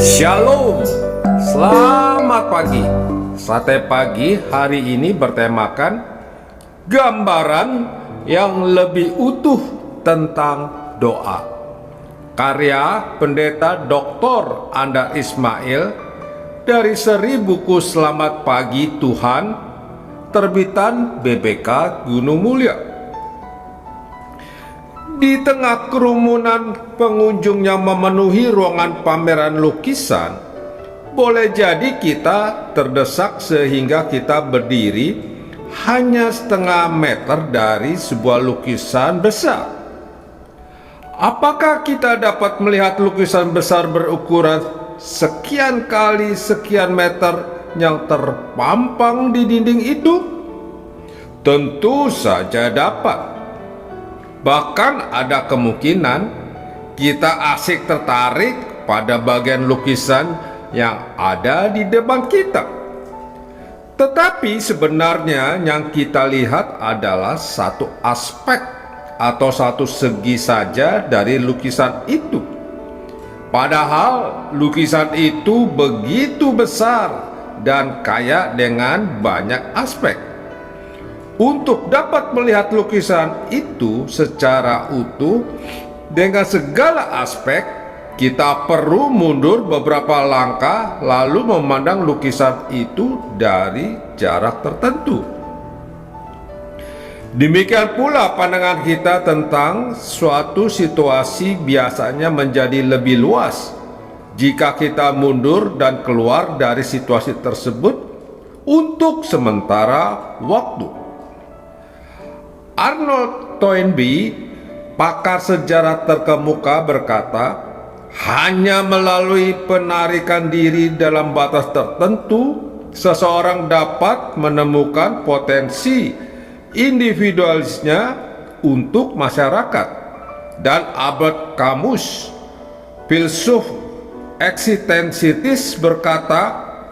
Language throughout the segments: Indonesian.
Shalom, selamat pagi. Sate pagi hari ini bertemakan gambaran yang lebih utuh tentang doa. Karya Pendeta Dr. Andar Ismail dari seri buku Selamat Pagi Tuhan, terbitan BBK Gunung Mulia. Di tengah kerumunan pengunjung yang memenuhi ruangan pameran lukisan, boleh jadi kita terdesak sehingga kita berdiri hanya setengah meter dari sebuah lukisan besar. Apakah kita dapat melihat lukisan besar berukuran sekian kali sekian meter yang terpampang di dinding itu? Tentu saja dapat. Bahkan ada kemungkinan kita asik tertarik pada bagian lukisan yang ada di depan kita. Tetapi sebenarnya yang kita lihat adalah satu aspek atau satu segi saja dari lukisan itu. Padahal lukisan itu begitu besar dan kaya dengan banyak aspek. Untuk dapat melihat lukisan itu secara utuh dengan segala aspek, kita perlu mundur beberapa langkah lalu memandang lukisan itu dari jarak tertentu. Demikian pula pandangan kita tentang suatu situasi biasanya menjadi lebih luas jika kita mundur dan keluar dari situasi tersebut untuk sementara waktu. Arnold Toynbee, pakar sejarah terkemuka, berkata, hanya melalui penarikan diri dalam batas tertentu, seseorang dapat menemukan potensi individualisnya untuk masyarakat. Dan Albert Camus, filsuf eksistensitis, berkata,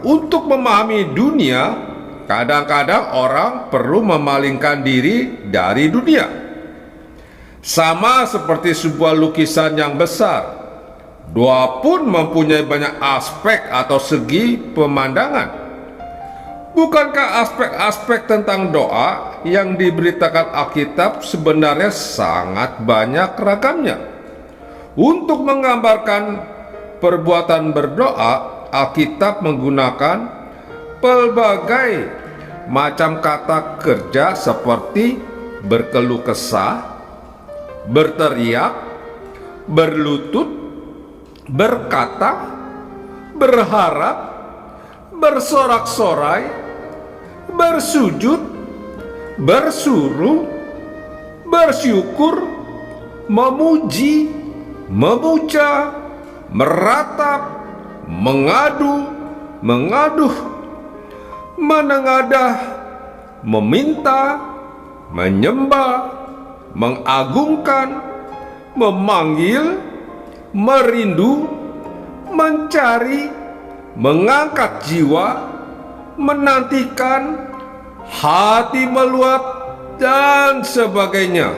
untuk memahami dunia, kadang-kadang orang perlu memalingkan diri dari dunia. Sama seperti sebuah lukisan yang besar, doa pun mempunyai banyak aspek atau segi pemandangan. Bukankah aspek-aspek tentang doa yang diberitakan Alkitab sebenarnya sangat banyak ragamnya? Untuk menggambarkan perbuatan berdoa, Alkitab menggunakan pelbagai macam kata kerja seperti berkeluh kesah, berteriak, berlutut, berkata, berharap, bersorak-sorai, bersujud, bersuruh, bersyukur, memuji, memuja, meratap, mengadu, mengaduh, menengadah, meminta, menyembah, mengagungkan, memanggil, merindu, mencari, mengangkat jiwa, menantikan, hati meluap, dan sebagainya.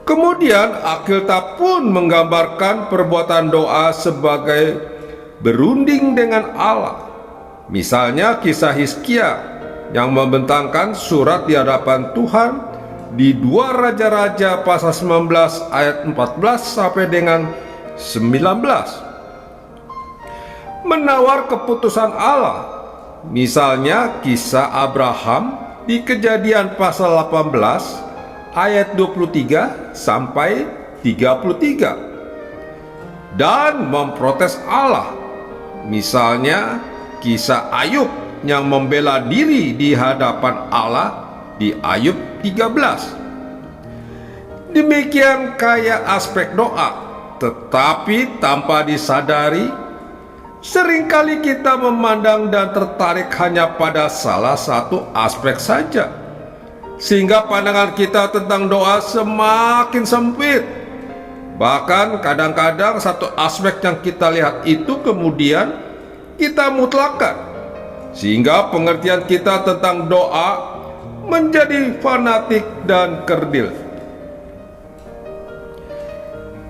Kemudian Alkitab pun menggambarkan perbuatan doa sebagai berunding dengan Allah. Misalnya kisah Hizkia yang membentangkan surat di hadapan Tuhan di 2 Raja-Raja pasal 19 ayat 14 sampai dengan 19. Menawar keputusan Allah. Misalnya kisah Abraham di Kejadian pasal 18 ayat 23 sampai 33. Dan memprotes Allah. Misalnya kisah Ayub yang membela diri di hadapan Allah di Ayub 13. Demikian kaya aspek doa, tetapi tanpa disadari, seringkali kita memandang dan tertarik hanya pada salah satu aspek saja, sehingga pandangan kita tentang doa semakin sempit. Bahkan kadang-kadang satu aspek yang kita lihat itu kemudian kita mutlakkan, sehingga pengertian kita tentang doa menjadi fanatik dan kerdil.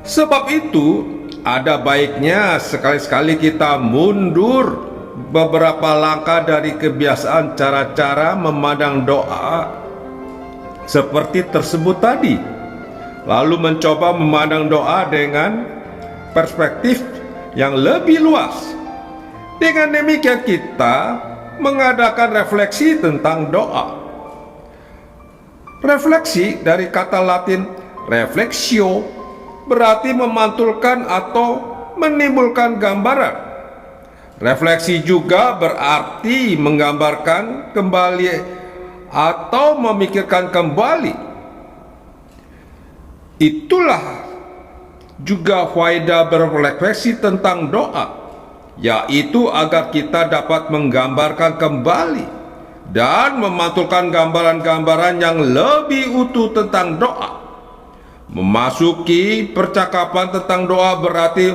Sebab itu ada baiknya sekali-sekali kita mundur beberapa langkah dari kebiasaan cara-cara memandang doa seperti tersebut tadi, lalu mencoba memandang doa dengan perspektif yang lebih luas. Dengan demikian kita mengadakan refleksi tentang doa. Refleksi dari kata Latin reflexio berarti memantulkan atau menimbulkan gambaran. Refleksi juga berarti menggambarkan kembali atau memikirkan kembali. Itulah juga faedah berefleksi tentang doa, yaitu agar kita dapat menggambarkan kembali dan memantulkan gambaran-gambaran yang lebih utuh tentang doa. Memasuki percakapan tentang doa berarti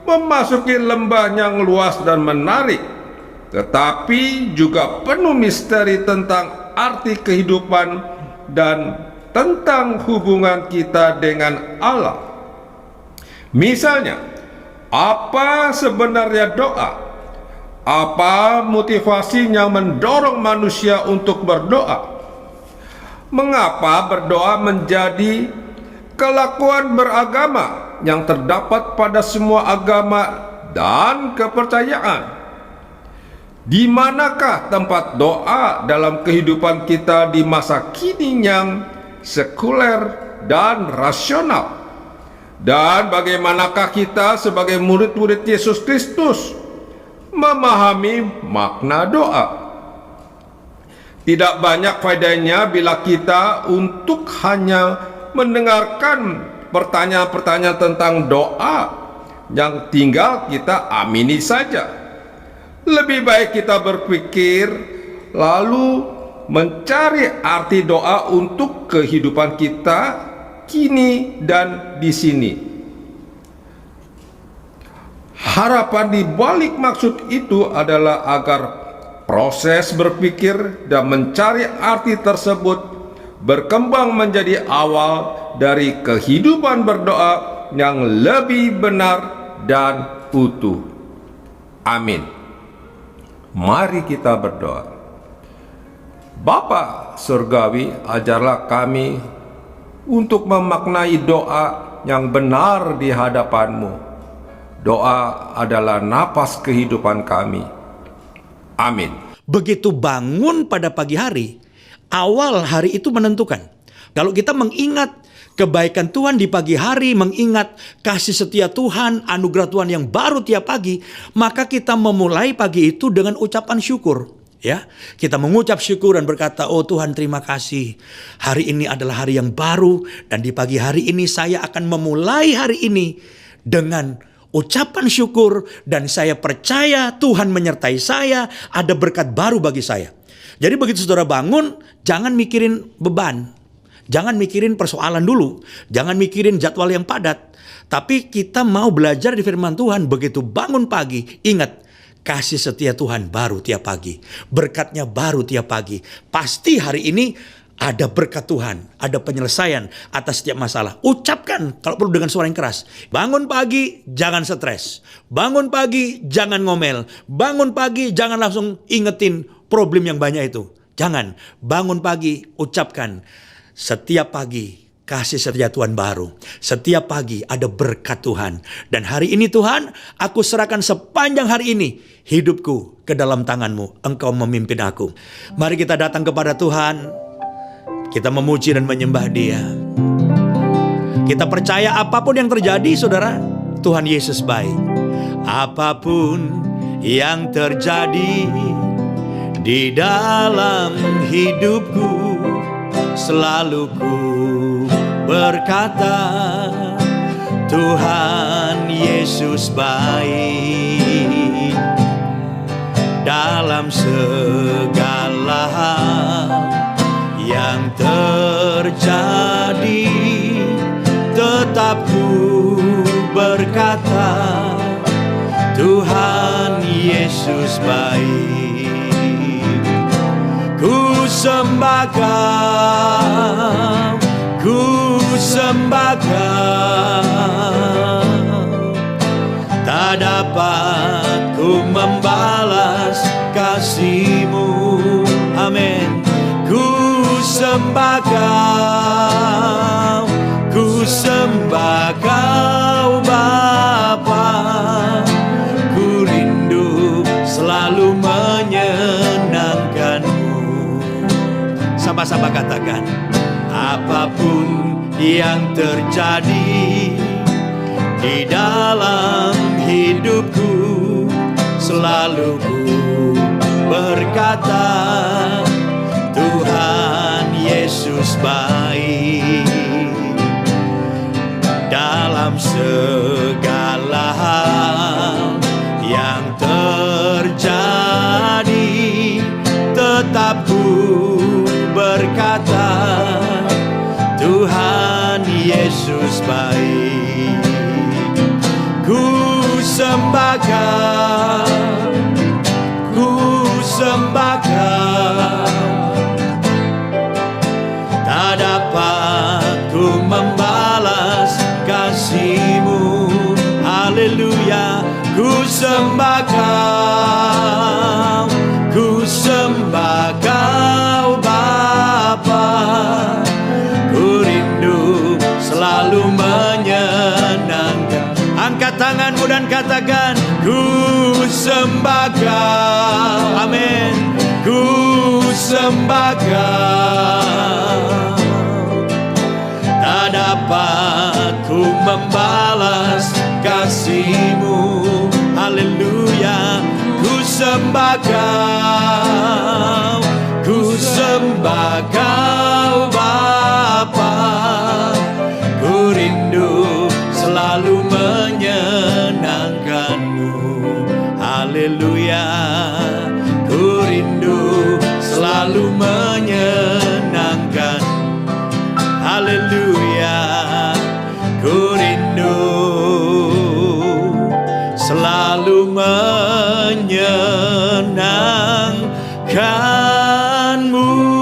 memasuki lembah yang luas dan menarik, tetapi juga penuh misteri tentang arti kehidupan dan tentang hubungan kita dengan Allah. Misalnya, apa sebenarnya doa? Apa motivasi yang mendorong manusia untuk berdoa? Mengapa berdoa menjadi kelakuan beragama yang terdapat pada semua agama dan kepercayaan? Di manakah tempat doa dalam kehidupan kita di masa kini yang sekuler dan rasional? Dan bagaimanakah kita sebagai murid-murid Yesus Kristus memahami makna doa? Tidak banyak faedahnya bila kita untuk hanya mendengarkan pertanyaan-pertanyaan tentang doa yang tinggal kita amini saja. Lebih baik kita berpikir lalu mencari arti doa untuk kehidupan kita kini dan di sini. Harapan di balik maksud itu adalah agar proses berpikir dan mencari arti tersebut berkembang menjadi awal dari kehidupan berdoa yang lebih benar dan utuh. Amin. Mari kita berdoa. Bapa Surgawi, ajarlah kami untuk memaknai doa yang benar di hadapan-Mu. Doa adalah napas kehidupan kami. Amin. Begitu bangun pada pagi hari, awal hari itu menentukan. Kalau kita mengingat kebaikan Tuhan di pagi hari, mengingat kasih setia Tuhan, anugerah Tuhan yang baru tiap pagi, maka kita memulai pagi itu dengan ucapan syukur. Ya, kita mengucap syukur dan berkata, oh Tuhan terima kasih. Hari ini adalah hari yang baru dan di pagi hari ini saya akan memulai hari ini dengan ucapan syukur dan saya percaya Tuhan menyertai saya, ada berkat baru bagi saya. Jadi begitu saudara bangun, jangan mikirin beban. Jangan mikirin persoalan dulu. Jangan mikirin jadwal yang padat. Tapi kita mau belajar di firman Tuhan. Begitu bangun pagi, ingat, kasih setia Tuhan baru tiap pagi. Berkatnya baru tiap pagi. Pasti hari ini ada berkat Tuhan. Ada penyelesaian atas setiap masalah. Ucapkan kalau perlu dengan suara yang keras. Bangun pagi, jangan stres. Bangun pagi, jangan ngomel. Bangun pagi, jangan langsung ingetin problem yang banyak itu. Jangan. Bangun pagi, ucapkan. Setiap pagi kasih setia Tuhan baru. Setiap pagi ada berkat Tuhan. Dan hari ini Tuhan, aku serahkan sepanjang hari ini hidupku ke dalam tangan-Mu. Engkau memimpin aku. Mari kita datang kepada Tuhan. Kita memuji dan menyembah Dia. Kita percaya apapun yang terjadi, saudara, Tuhan Yesus baik. Apapun yang terjadi di dalam hidupku, selalu ku berkata, Tuhan Yesus baik. Dalam segala hal yang terjadi, tetap ku berkata, Tuhan Yesus baik. Ku sembah Kau, ku sembah Kau, dapat ku membalas kasih-Mu. Amin. Ku sembah Kau, ku sembah Kau Bapa. Ku rindu selalu menyenangkan-Mu. Sama-sama katakan, apapun yang terjadi di dalam hidupku, selalu ku berkata, Tuhan Yesus baik. Dalam segala hal yang terjadi, tetap ku berkata, Tuhan Yesus baik. Ku sembah Kau, ku sembah Kau. Tak dapat ku membalas kasih-Mu. Haleluya. Ku sembah Kau, ku sembah Kau Bapa. Ku rindu selalu menyenangkan. Angkat tanganmu dan katakan, ku sembah Kau. Amin. Ku sembah Kau. Tak dapat ku membalas kasih-Mu. Haleluya. Ku sembah Kau, ku sembah Kau Bapa. Ku rindu selalu menyenangkan-Mu. Haleluya. Ku rindu selalu menyenangkan. Haleluya. Ku rindu selalu menyenangkan-Mu.